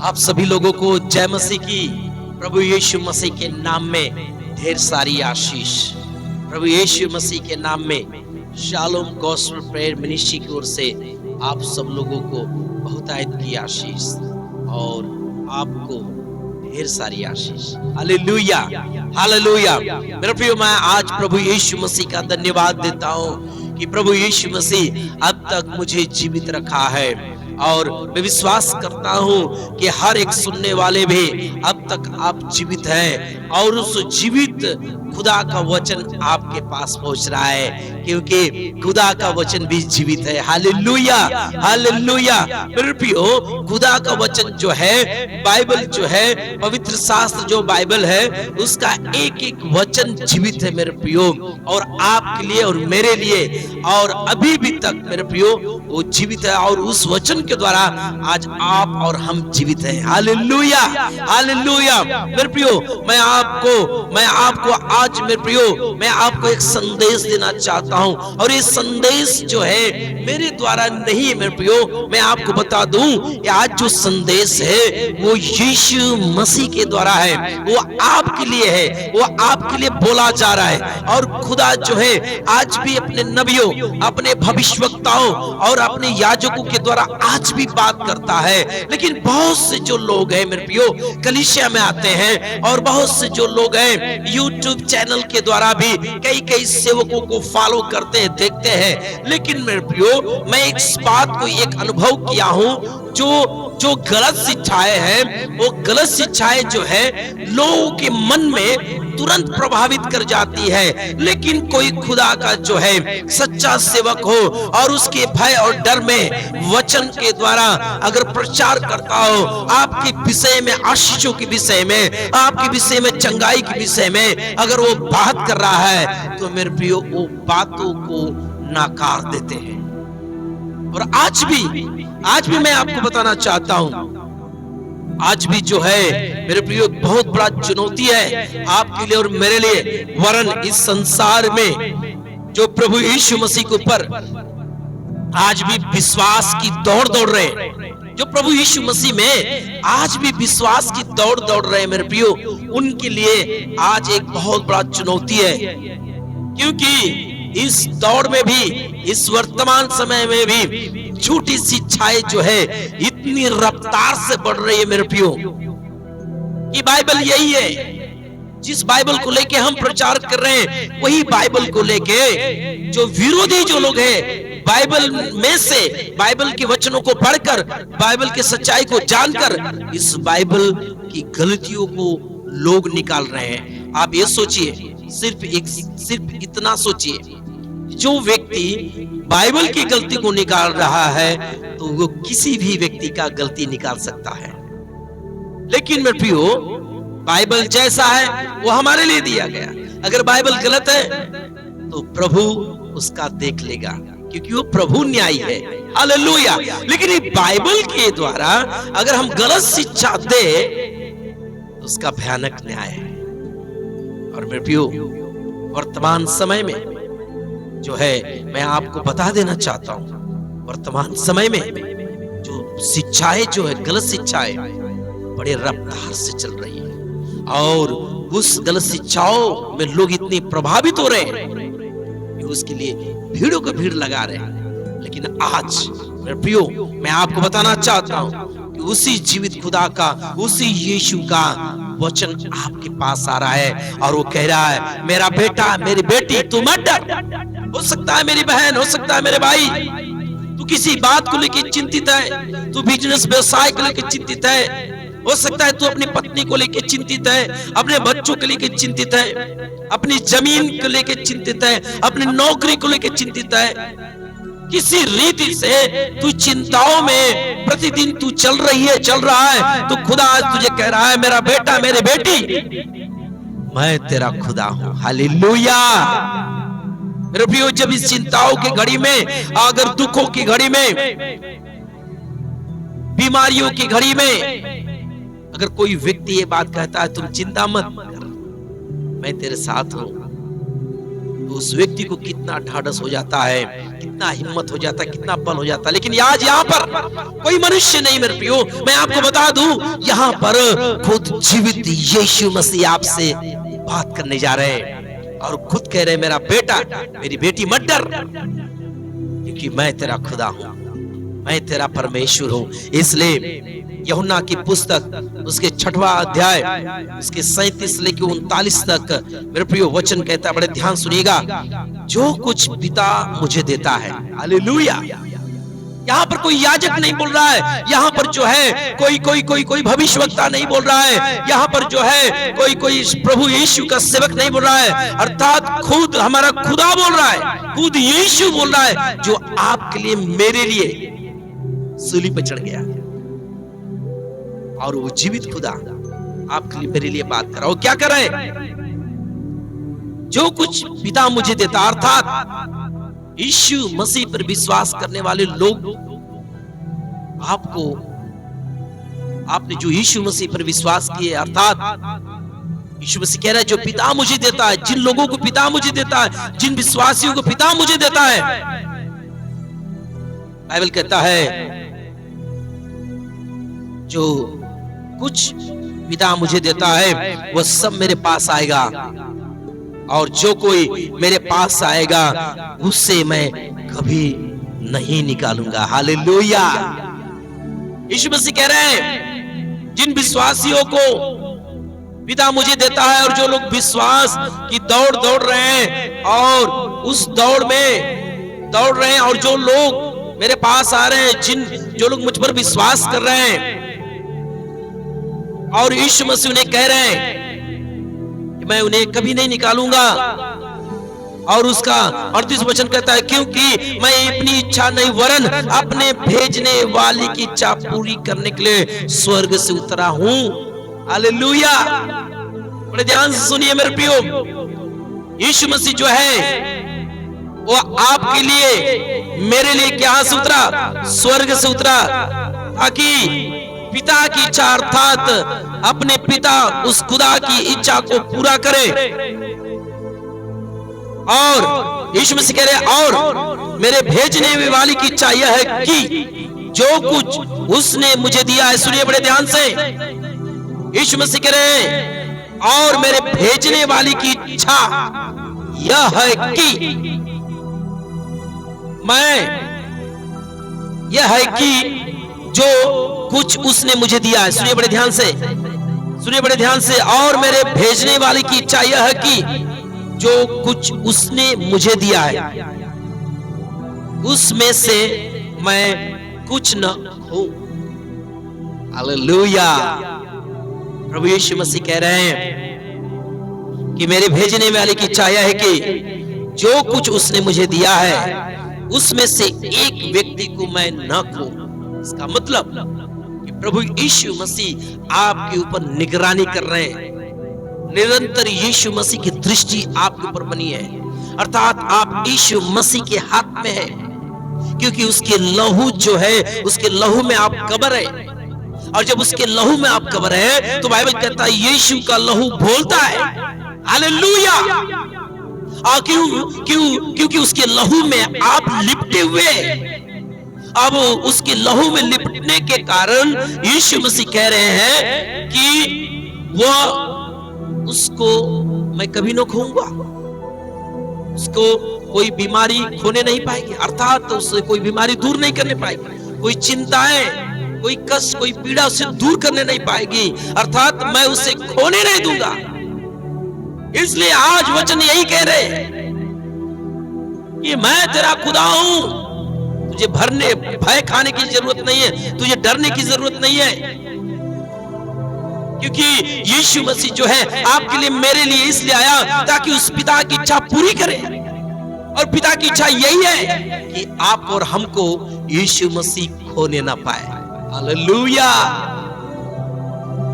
आप सभी लोगों को जय मसीह की। प्रभु यीशु मसीह के नाम में ढेर सारी आशीष। प्रभु यीशु मसीह के नाम में शालोम गॉस्पेल प्रेयर मिनिस्ट्री की ओर से आप सब लोगों को बहुतायत की आशीष और आपको ढेर सारी आशीष। Hallelujah, hallelujah. मेरे प्रियो, मैं आज प्रभु यीशु मसीह का धन्यवाद देता हूँ कि प्रभु यीशु मसीह अब तक मुझे जीवित रखा है और मैं विश्वास करता हूँ कि हर एक सुनने वाले भी अब तक आप जीवित हैं और उस जीवित खुदा का वचन आपके पास पहुंच रहा है, क्योंकि खुदा का वचन भी जीवित है। Hallelujah, hallelujah. मेरे प्रियो, खुदा का वचन जो है, बाइबल जो है, पवित्र शास्त्र जो बाइबल है, उसका एक एक वचन जीवित है मेरे प्रियो, और आपके लिए और मेरे लिए और अभी भी तक मेरे प्रियो वो जीवित है, और उस वचन के द्वारा आज आप और हम जीवित हैं। Hallelujah, hallelujah. मेरे प्रियो, मैं आपको आज मेरे प्रियो मैं आपको एक संदेश देना चाहता हूं, और ये संदेश जो है मेरे द्वारा नहीं मेरे प्रियो, मैं आपको बता दूं कि आज जो संदेश है वो यीशु मसीह के द्वारा है, वो आपके लिए है, वो आपके लिए बोला जा रहा है। और खुदा जो है आज भी अपने नबियों, अपने भविष्यवक्ताओं और अपने याजकों के द्वारा आज भी बात करता है। लेकिन बहुत से जो लोग हैं मेरे प्रियो कलीसिया में आते हैं, और बहुत से जो लोग हैं यूट्यूब चैनल के द्वारा भी कई सेवकों को फॉलो करते हैं, देखते हैं। लेकिन मेरे प्रियो, मैं इस बात को एक अनुभव किया हूं, जो गलत शिक्षाएं हैं, वो गलत शिक्षाएं जो है लोगों के मन में तुरंत प्रभावित कर जाती है। लेकिन कोई खुदा का जो है सच्चा सेवक हो और उसके भय और डर में वचन के द्वारा अगर प्रचार करता हो, आपके विषय में, आशीषों के विषय में, आपके विषय में, चंगाई के विषय में अगर वो बात कर रहा है, तो मेरे प्रियो वो बातों को नकार देते हैं। और आज भी मैं आपको बताना चाहता हूं, आज भी जो है मेरे प्रियो बहुत बड़ा चुनौती है आपके लिए और मेरे लिए, वरन इस संसार में जो प्रभु यीशु मसीह के ऊपर आज भी विश्वास की दौड़ रहे हैं, जो प्रभु यीशु मसीह में आज भी विश्वास की दौड़ रहे हैं मेरे प्रियो, उनके लिए आज एक बहुत बड़ा चुनौती है। क्योंकि इस दौड़ में भी, इस वर्तमान समय में भी झूठी शिक्षाएं जो है इतनी रफ्तार से बढ़ रही है मेरे प्रियो, कि बाइबल यही है, जिस बाइबल को लेके हम प्रचार कर रहे हैं वही बाइबल को लेके जो विरोधी जो लोग हैं, बाइबल में से, बाइबल के वचनों को पढ़कर, बाइबल के सच्चाई को जानकर इस बाइबल की गलतियों को लोग निकाल रहे हैं। आप ये सोचिए, सिर्फ इतना सोचिए, जो व्यक्ति बाइबल की गलती को निकाल रहा है तो वो किसी भी व्यक्ति का गलती निकाल सकता है। लेकिन मेरे प्रियो, बाइबल जैसा है वो हमारे लिए दिया गया। अगर बाइबल गलत है तो प्रभु उसका देख लेगा, क्योंकि वो प्रभु न्यायी है। हालेलुया। लेकिन ये बाइबल के द्वारा अगर हम गलत शिक्षा दे तो उसका भयानक न्याय है। और मेरे प्रियो, वर्तमान समय में जो है मैं आपको बता देना चाहता हूं, वर्तमान समय में जो शिक्षाएं जो है, गलत शिक्षाएं बड़े रफ्तार से चल रही है, और उस गलत शिक्षाओं में लोग इतने प्रभावित हो रहे हैं कि उसके लिए भीड़ों को भीड़ लगा रहे हैं। लेकिन आज मेरे प्रियो, मैं आपको बताना चाहता हूं कि उसी जीवित खुदा का, उसी यीशु का वचन आपके पास आ रहा है, और वो कह रहा है, मेरा बेटा, मेरी बेटी, तू मत डर। हो सकता है मेरी बहन, हो सकता है मेरे भाई, तू किसी बात को लेकर चिंतित है, तू बिजनेस व्यवसाय को लेकर चिंतित है, हो सकता है तू अपनी पत्नी को लेकर चिंतित है, अपने बच्चों को लेकर चिंतित है, अपनी जमीन को लेकर चिंतित है, अपनी नौकरी को लेकर चिंतित है। किसी रीति से तू चिंताओं में प्रतिदिन तू चल रहा है, तो खुदा आज तुझे कह रहा है, मेरा बेटा, मेरी बेटी, मैं तेरा खुदा हूं। हालेलुया। मेरे प्रियो, जब इस चिंताओं की घड़ी में, अगर दुखों की घड़ी में, बीमारियों की घड़ी में अगर कोई व्यक्ति ये बात कहता है, तुम चिंता मत कर, मैं तेरे साथ हूं, उस व्यक्ति को कितना ढाढ़स हो जाता है, कितना हिम्मत हो जाता है, कितना बल हो जाता है। लेकिन आज यहाँ पर कोई मनुष्य नहीं मेरे प्रियो, मैं आपको बता दूं, यहाँ पर खुद जीवित यीशु मसीह आपसे बात करने जा रहे हैं और खुद कह रहे हैं, मेरा बेटा, मेरी बेटी मत डर, क्योंकि मैं तेरा खुदा हूं, मैं तेरा परमेश्वर हूं। इसलिए यूहन्ना की पुस्तक उसके 6वां अध्याय उसके 37 लेके 39 तक मेरे प्रियो वचन कहता है, बड़े ध्यान सुनिएगा, जो कुछ पिता मुझे देता है, हालेलुया। यहाँ पर कोई याजक नहीं बोल रहा है, यहाँ पर जो है कोई भविष्यवक्ता नहीं बोल रहा है, यहाँ पर जो है कोई प्रभु यीशु का सेवक नहीं बोल रहा है, अर्थात खुद हमारा खुदा बोल रहा है, खुद यीशु बोल रहा है, जो आपके लिए मेरे लिए सूली पर चढ़ गया। और वो जीवित खुदा आपके लिए मेरे लिए बात कर रहा है। वो क्या कर रहे हैं? जो कुछ पिता मुझे देता, अर्थात यीशु मसीह पर विश्वास करने वाले लोग, आपने जो यीशु मसीह पर विश्वास किए, अर्थात यीशु मसीह कह रहा है, जो पिता मुझे देता है, जिन लोगों को पिता मुझे देता है, जिन विश्वासियों को पिता मुझे देता है, बाइबल कहता है, जो कुछ पिता मुझे देता है वो सब मेरे पास आएगा, और जो कोई मेरे पास आएगा उससे मैं कभी नहीं निकालूंगा। हालेलुया। यीशु मसीह कह रहे हैं, जिन विश्वासियों को पिता मुझे देता है, और जो लोग विश्वास की दौड़ रहे हैं और उस दौड़ में दौड़ रहे हैं, और जो लोग मेरे पास आ रहे हैं, जो लोग मुझ पर विश्वास कर रहे हैं, और यीशु मसीह उन्हें कह रहे हैं कि मैं उन्हें कभी नहीं निकालूंगा। और उसका 38 वचन कहता है, क्योंकि मैं अपनी इच्छा नहीं वरन अपने भेजने वाले की इच्छा पूरी करने के लिए स्वर्ग से उतरा हूं। हालेलुया। बड़े ध्यान से सुनिए मेरे प्रियो, यीशु मसीह जो है वो आपके लिए, मेरे लिए क्या से उतरा? स्वर्ग से उतरा, ताकि पिता की इच्छा, अर्थात अपने पिता उस खुदा की इच्छा को पूरा करे। और यीशु मसीह कह रहे, और मेरे भेजने वाली की इच्छा यह है कि जो कुछ उसने मुझे दिया है, सुनिए बड़े ध्यान से, यीशु मसीह कह रहे, और मेरे भेजने वाली की इच्छा यह है कि यह है कि जो कुछ उसने मुझे दिया है, सुनिए बड़े ध्यान से, सुनिए बड़े ध्यान से, और मेरे भेजने वाले की इच्छा यह है कि जो कुछ उसने मुझे दिया है उसमें से मैं कुछ न खो। हालेलुया। प्रभु यीशु मसीह कह रहे हैं कि मेरे भेजने वाले की इच्छा यह है कि जो कुछ उसने मुझे दिया है उसमें से एक व्यक्ति को मैं न खो। इसका मतलब कि प्रभु यीशु मसीह आपके ऊपर निगरानी कर रहे हैं, निरंतर यीशु मसीह की दृष्टि आपके ऊपर बनी है, अर्थात आप यीशु मसीह के हाथ में है, क्योंकि उसके लहू जो है, उसके लहू में आप कबर है, और जब उसके लहू में आप कबर है तो बाइबल कहता है यीशु का लहू बोलता है। हालेलुया। क्योंकि उसके लहू में आप लिपटे हुए। अब उसके लहू में लिपटने के कारण यीशु मसीह कह रहे हैं कि वो उसको मैं कभी न खोऊंगा, उसको कोई बीमारी खोने नहीं पाएगी, अर्थात उससे कोई बीमारी दूर नहीं करने पाएगी, कोई चिंताएं, कोई कष्ट, कोई पीड़ा उसे दूर करने नहीं पाएगी, अर्थात मैं उसे खोने नहीं दूंगा। इसलिए आज वचन यही कह रहे हैं कि मैं तेरा खुदा हूं, तुझे भय खाने की जरूरत नहीं है, तुझे डरने की जरूरत नहीं है, क्योंकि यीशु मसीह जो है आपके लिए, मेरे लिए इसलिए आया ताकि उस पिता की इच्छा पूरी करे। और पिता की इच्छा यही है कि आप और हमको यीशु मसीह खोने ना पाए। हालेलुया।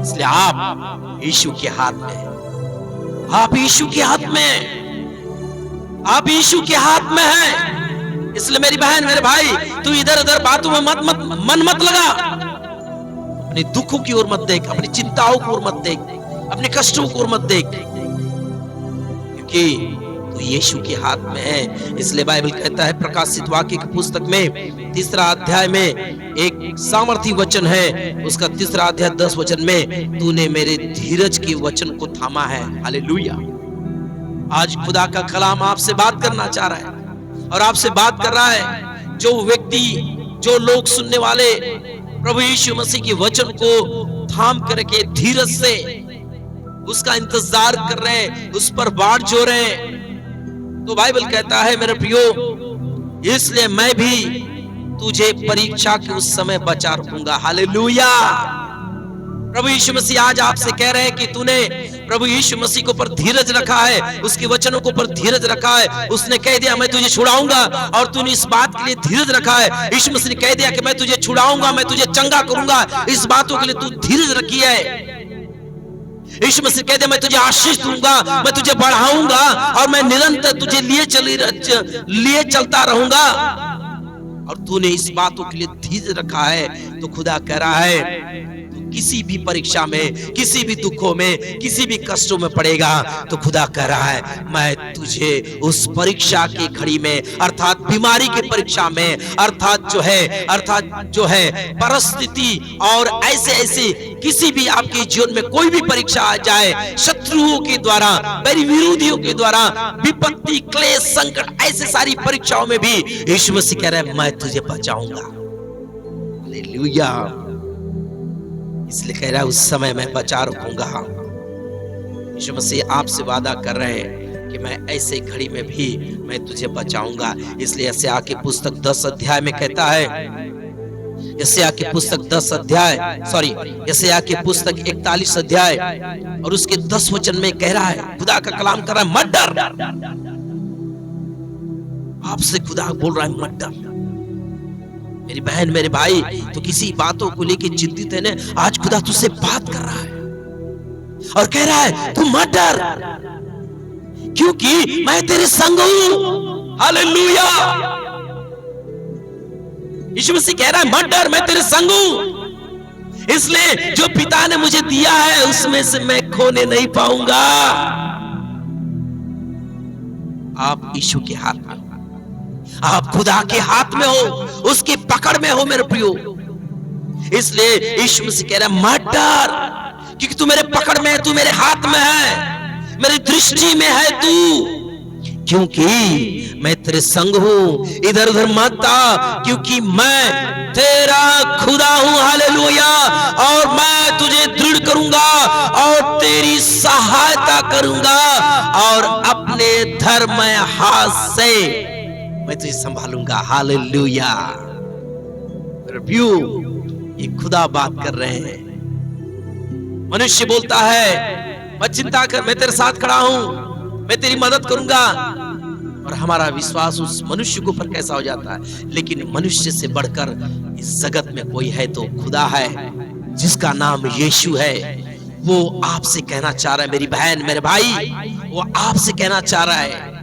इसलिए आप यीशु के हाथ में, आप यीशु के हाथ में, आप यीशु के हाथ में हैं। इसलिए मेरी बहन, मेरे भाई, तू इधर उधर बातों में मन मत लगा, अपने दुखों की ओर मत देख, अपनी चिंताओं की ओर मत देख, अपने कष्टों की ओर मत देख, क्योंकि वो यीशु के हाथ में है। इसलिए बाइबल कहता है प्रकाशित वाक्य की पुस्तक में 3 अध्याय में एक सामर्थी वचन है, उसका 3 अध्याय 10 वचन में, तूने मेरे धीरज के वचन को थामा है। हालेलुया। आज खुदा का कलाम आपसे बात करना चाह रहा है और आपसे बात कर रहा है। जो व्यक्ति, जो लोग सुनने वाले प्रभु यीशु मसीह के वचन को थाम करके धीरज से उसका इंतजार कर रहे हैं, उस पर बाट जो रहे हैं, तो बाइबल कहता है मेरे प्रियो, इसलिए मैं भी तुझे परीक्षा के उस समय बचा रखूंगा। हालेलुया। प्रभु यीशु मसीह आज आपसे कह रहे हैं कि तूने प्रभु यीशु मसीह के ऊपर धीरज रखा है, उसके वचनों के ऊपर धीरज रखा है। उसने कह दिया मैं तुझे छुड़ाऊंगा और तूने इस बात के लिए धीरज रखा है। यीशु मसीह ने कह दिया कि मैं तुझे छुड़ाऊंगा, मैं तुझे चंगा करूंगा, इस बातों के लिए तू धीरज रखी है। यीशु मसीह कहते मैं तुझे आशीष दूंगा, मैं तुझे बढ़ाऊंगा और मैं निरंतर तुझे लिए चलता रहूंगा, और तूने इस बातों के लिए धीरज रखा है। तो खुदा कह रहा है किसी भी परीक्षा में, किसी भी दुखों में, किसी भी कष्टों में पड़ेगा, तो खुदा कह रहा है मैं तुझे उस परीक्षा की घड़ी में, अर्थात बीमारी की परीक्षा में, अर्थात जो है परिस्थिति और ऐसे किसी भी आपके जीवन में कोई भी परीक्षा आ जाए, शत्रुओं के द्वारा, मेरी विरोधियों के द्वारा, विपत्ति, क्लेश, संकट, ऐसे सारी परीक्षाओं में भी यीशु मसीह कह रहा है मैं तुझे बचाऊंगा। हालेलुया। इसलिए कह रहा है उस समय मैं बचा रखूंगा। यीशु मसीह आपसे वादा कर रहे हैं कि मैं ऐसे घड़ी में भी मैं तुझे बचाऊंगा। इसलिए यशायाह की पुस्तक 10 अध्याय में कहता है, यशायाह की पुस्तक 10 अध्याय, यशायाह की पुस्तक 41 अध्याय और उसके 10 वचन में कह रहा है, खुदा का कलाम कर रहा है मत डर। आपसे खुदा बोल रहा है मत डर। मेरी बहन, मेरे भाई, तो किसी बातों को लेके चिंतित है ना, आज खुदा तुझसे बात कर रहा है और कह रहा है तू मत डर, क्योंकि मैं तेरे संग हूं। हालेलुया। यीशु मसीह कह रहा है मत डर, मैं तेरे संग हूं। इसलिए जो पिता ने मुझे दिया है उसमें से मैं खोने नहीं पाऊंगा। आप यीशु के हाथ में, आप खुदा के हाथ में हो, उसकी पकड़ में हो मेरे प्रियो। इसलिए यीशु मसीह कह रहा है मत डर, क्योंकि तू मेरे पकड़ में है, तू मेरे हाथ में है, मेरी दृष्टि में है तू, क्योंकि मैं तेरे संग हूं। इधर उधर मत आ, क्योंकि मैं तेरा खुदा हूं। हालेलुया। और मैं तुझे दृढ़ करूंगा और तेरी सहायता करूंगा और अपने धर्ममय हाथ से मैं तुझे संभालूंगा। हालेलुया। रिव्यू, ये खुदा बात कर रहे हैं। मनुष्य बोलता है मत चिंता कर, मैं तेरे साथ खड़ा हूं, मैं तेरी मदद करूंगा, और हमारा विश्वास उस मनुष्य के ऊपर कैसा हो जाता है। लेकिन मनुष्य से बढ़कर इस जगत में कोई है तो खुदा है, जिसका नाम यीशु है। वो आपसे कहना चाह रहा है मेरी बहन, मेरे भाई, वो आपसे कहना चाह रहा है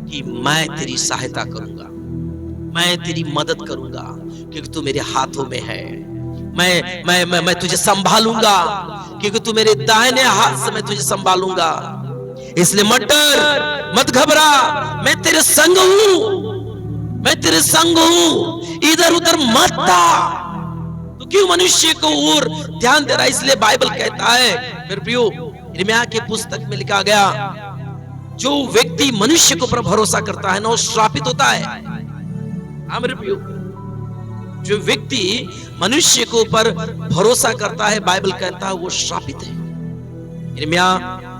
कि मैं तेरी सहायता करूंगा, मैं तेरी मदद करूंगा, क्योंकि तू मेरे हाथों में है। मैं तुझे संभालूंगा, क्योंकि तू मेरे दाहिने हाथ से मैं तुझे संभालूंगा। इसलिए मत डर, मत घबरा, मैं तेरे संग हूं, मैं तेरे संग हूं। इधर उधर मत आ। तो क्यों मनुष्य को और ध्यान दे रहा है? इसलिए बाइबल कहता है मेरे प्रियो, यिर्मयाह की पुस्तक में लिखा गया, जो व्यक्ति मनुष्य के ऊपर भरोसा करता है ना, वो श्रापित होता है। हाँ मेरे प्रियो, जो व्यक्ति मनुष्य के ऊपर भरोसा करता है, बाइबल कहता है वो श्रापित है। यिर्मयाह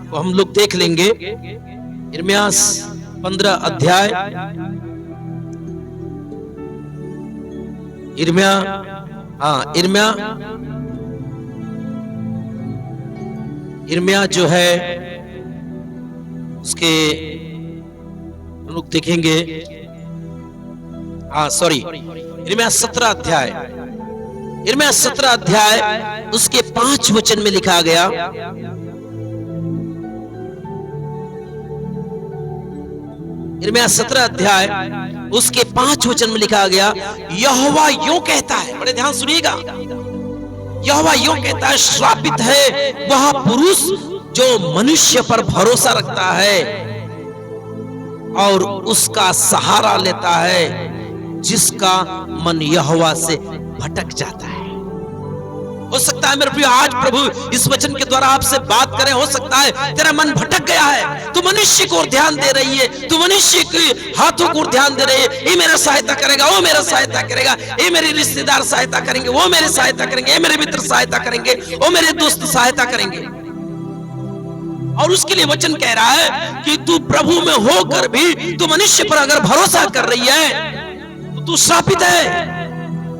को हम लोग देख लेंगे। यिर्मयाह 15 अध्याय, यिर्मयाह जो है उसके हम लोग देखेंगे, यिर्मयाह 17 अध्याय, यिर्मयाह 17 अध्याय उसके 5 वचन में लिखा गया, यिर्मयाह 17 अध्याय उसके 5 वचन में लिखा गया, यहोवा यूं कहता है, बड़े ध्यान सुनिएगा, यहोवा यूं कहता है, श्रापित है वह पुरुष जो मनुष्य पर भरोसा रखता है और उसका सहारा लेता है जिसका मन यहोवा से भटक जाता है। हो सकता है मेरे प्रिय आज प्रभु इस वचन के द्वारा आपसे बात करें। हो सकता है तेरा मन भटक गया है, तू मनुष्य को ध्यान दे रही है, तू मनुष्य के हाथों को ध्यान दे रही है। ये मेरा सहायता करेगा, वो मेरा सहायता करेगा, ये मेरे रिश्तेदार सहायता करेंगे, वो मेरे सहायता करेंगे, ये मेरे मित्र सहायता करेंगे, वो मेरे दोस्त सहायता करेंगे। और उसके लिए वचन कह रहा है कि तू प्रभु में होकर भी तू मनुष्य पर अगर भरोसा कर रही है तो तू श्रापित है,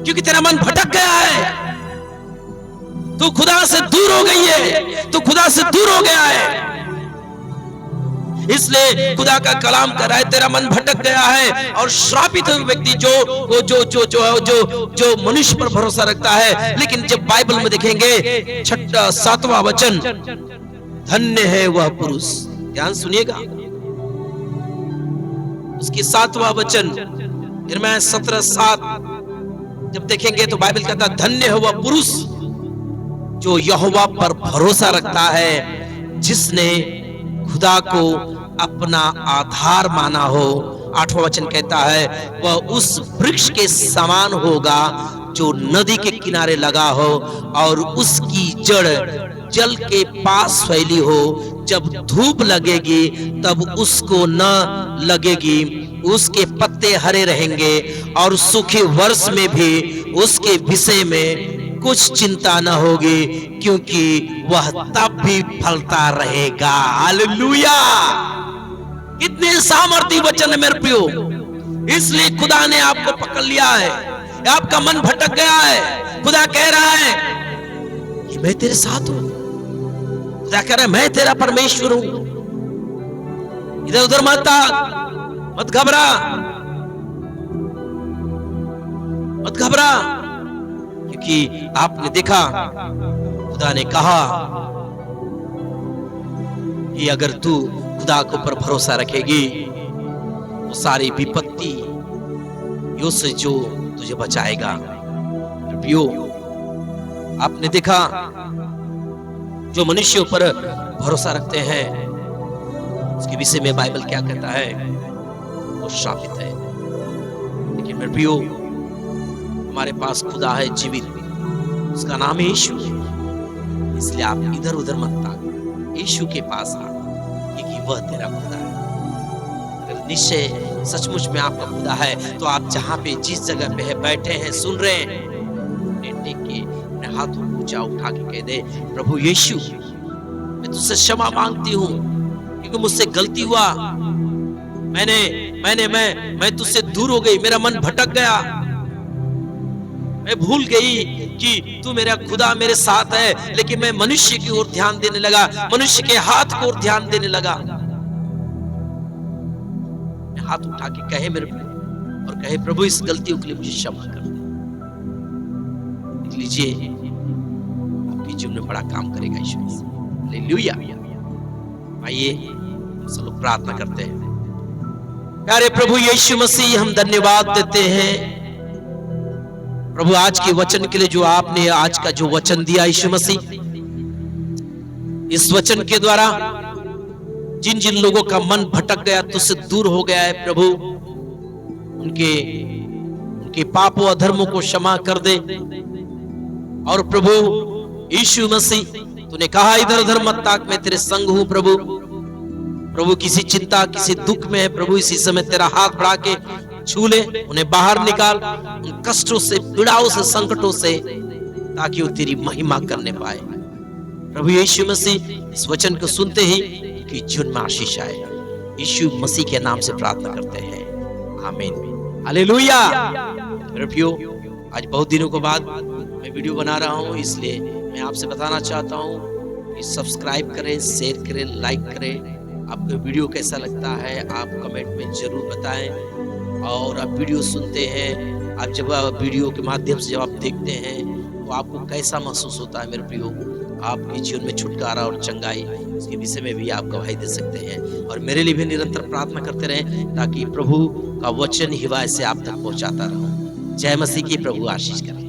क्योंकि तेरा मन भटक गया है, तू खुदा से दूर हो गई है, तू खुदा से दूर हो गया है। इसलिए खुदा का कलाम कर रहा है तेरा मन भटक गया है। और श्रापित व्यक्ति जो मनुष्य पर भरोसा रखता है। लेकिन जब बाइबल में देखेंगे 7वां वचन, धन्य है वह पुरुष, ध्यान सुनिएगा, उसकी 7वां वचन यिर्मयाह 17:7 जब देखेंगे तो बाइबल कहता है धन्य है वह पुरुष जो यहोवा पर भरोसा रखता है, जिसने खुदा को अपना आधार माना हो। 8वां वचन कहता है वह उस वृक्ष के समान होगा जो नदी के किनारे लगा हो और उसकी जड़ जल के पास फैली हो। जब धूप लगेगी तब उसको न लगेगी, उसके पत्ते हरे रहेंगे और सूखे वर्ष में भी उसके विषय में कुछ चिंता न होगी, क्योंकि वह तब भी फलता रहेगा। हालेलुया! कितने सामर्थी वचन है मेरे प्रियो। इसलिए खुदा ने आपको पकड़ लिया है, आपका मन भटक गया है। खुदा कह रहा है कि मैं तेरे साथ हूं। खुदा कह रहा है मैं तेरा परमेश्वर हूं, इधर उधर मत घबरा, मत घबरा, क्योंकि आपने देखा खुदा ने कहा कि अगर तू खुदा के ऊपर भरोसा रखेगी तो सारी विपत्ति यो से जो तुझे बचाएगा। प्रियो, आपने देखा जो मनुष्य पर भरोसा रखते हैं उसके विषय में बाइबल क्या कहता है, वो श्रापित है। लेकिन मेरे प्रियो, हमारे पास खुदा है जीवित, उसका नाम है यीशु। इसलिए आप इधर उधर मत ताको, यीशु के पास आ, क्योंकि वह तेरा खुदा है। अगर निश्चय सचमुच में आपका खुदा है तो आप जहां पे जिस जगह पे है बैठे हैं सुन रहे हैं, टेक के अपने हाथों को ऊंचा उठा के कह दे, प्रभु यीशु मैं तुझसे क्षमा मांगती हूँ क्योंकि मुझसे गलती हुआ, मैं तुझसे दूर हो गई, मेरा मन भटक गया, मैं भूल गई कि तू मेरा खुदा मेरे साथ है। लेकिन मैं मनुष्य की ओर ध्यान देने लगा, मनुष्य के हाथ को ध्यान देने लगा। हाथ उठा के कहे मेरे प्रभु, और कहे प्रभु इस गलतियों के लिए मुझे क्षमा कर दे। देख लीजिए आपके जीवन में बड़ा काम करेगा यीशु। हालेलुया। आइए हम सब लोग प्रार्थना करते हैं। प्यारे प्रभु यीशु मसीह, हम धन्यवाद देते हैं प्रभु आज के वचन के लिए, जो आपने आज का जो वचन दिया यीशु मसीह, इस वचन के द्वारा जिन जिन लोगों का मन भटक गया, तुझसे दूर हो गया है प्रभु, उनके पापों अधर्मों को क्षमा कर दे। और प्रभु यीशु मसीह, तूने कहा इधर उधर मत ताक, मैं तेरे संग हूं प्रभु। प्रभु किसी चिंता किसी दुख में है प्रभु, इसी समय तेरा हाथ बढ़ा के छू ले, उन्हें बाहर निकाल उन कष्टों से, पीड़ाओं से, संकटों से, ताकि वो तेरी महिमा करने पाए। प्रभु यीशु मसीह, इस वचन को सुनते ही कि जीवन में आशीष आए, यीशु मसीह के नाम से प्रार्थना करते हैं, आमीन। हालेलुया। प्रियो, आज बहुत दिनों के बाद मैं वीडियो बना रहा हूं, इसलिए मैं आपसे बताना चाहता हूं कि सब्सक्राइब करें, शेयर करें, लाइक करें। आपको वीडियो कैसा लगता है आप कमेंट में जरूर बताएं। और आप वीडियो सुनते हैं, आप जब वीडियो के माध्यम से जब आप देखते हैं तो आपको कैसा महसूस होता है मेरे प्रियो, आपके जीवन में छुटकारा और चंगाई, इसके विषय में भी आप गवाही दे सकते हैं। और मेरे लिए भी निरंतर प्रार्थना करते रहें ताकि प्रभु का वचन हिवाय से आप तक पहुंचाता रहूं। जय मसीह की। प्रभु आशीष करें।